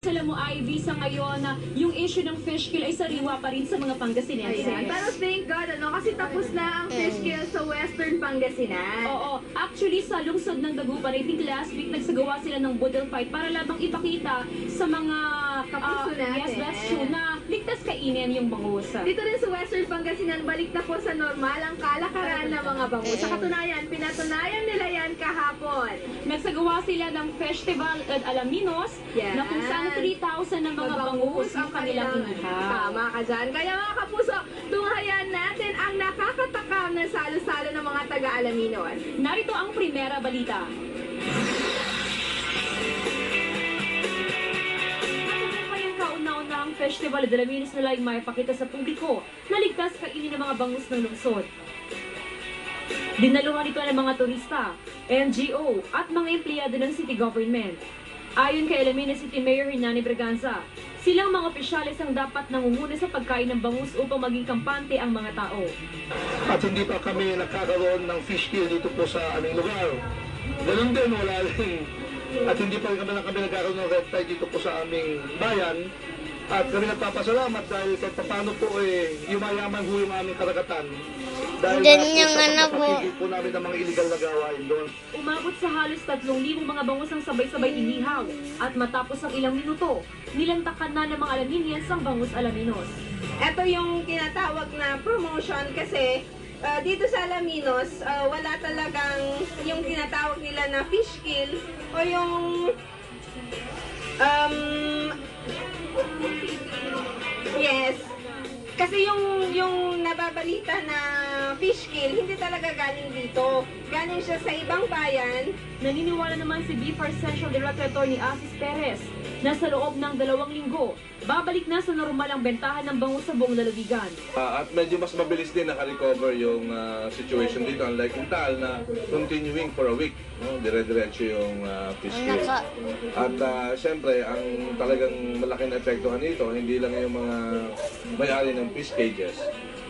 Alam mo, Ivy, sa ngayon na yung issue ng fish kill ay sariwa pa rin sa mga Pangasinenses. Ayan. Pero thank God, kasi tapos na ang fish kill sa Western Pangasinan. Oo. Actually, sa lungsod ng Dagupan, I think last week nagsagawa sila ng budol fight para lamang ipakita sa mga Kapuso natin. Yes, that's true, na ligtas kainin yung bangus. Dito rin sa Western Pangasinan, balik na po sa normal ang kalakaran ng mga bangus. Sa katunayan, pinatunayan nila yan kahapon. Nagsagawa sila ng Festival at Alaminos Yes. na kung saan 3,000 ng mga bangus ang kanilang inihaw. Tama ka dyan. Kaya mga kapuso, tunghayan natin ang nakakatakam na salo-salo ng mga taga-Alaminos. Narito ang primera balita. Ngayong kauna-unahang Festival de Alaminos nila ay maipakita sa publiko na ligtas kainin ng mga bangus ng lungsod. Dinaluhan ito ng mga turista, NGO at mga empleyado ng city government. Ayon kay Alaminos City Mayor Hernani Braganza, silang mga opisyalis ang dapat nangunguna sa pagkain ng bangus upang maging kampante ang mga tao. At hindi pa kami nagkakaroon ng fish kill dito po sa aming lugar. Ganun din, wala rin. At hindi pa rin kami nagkakaroon ng red tide dito po sa aming bayan. At kami nagpapasalamat dahil kahit paano po yumayaman ho yung aming karagatan. Dahil napapigil po namin ang mga illegal na gawain doon. Umabot sa halos 3,000 mga bangus ang sabay-sabay inihaw at matapos ang ilang minuto, nilantakan na ng mga Alaminians ang bangus Alaminos. Ito yung tinatawag na promotion kasi dito sa Alaminos, wala talagang yung tinatawag nila na fish kill o yung yes. Kasi yung nababalita na fish kill, hindi talaga galing dito. Galing siya sa ibang bayan. Naniniwala naman si BFAR Central Director Attorney Asis Perez na sa loob ng 2 linggo, babalik na sa normal ang bentahan ng bangus sa buong lalawigan. At medyo mas mabilis din naka-recover yung situation dito, unlike yung Taal na continuing for a week, no? Dire-diretso yung fish kill. At syempre, ang talagang malaking epektuhan nito, hindi lang yung mga may-ari ng fish cages,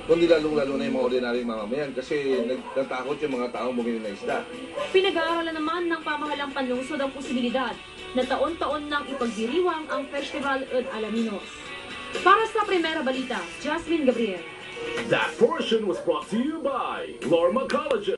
kundi lalong-lalo na yung mga ordinaryong mamamayan kasi nagtatakot yung mga taong bumili ng isda. Pinag-aaralan naman ng pamahalang panlungsod ang posibilidad na taon-taon nang ipagdiriwang ang Festival at Alaminos. Para sa Primera Balita, Jasmine Gabriel. That portion was brought to you by Lorma Collagen.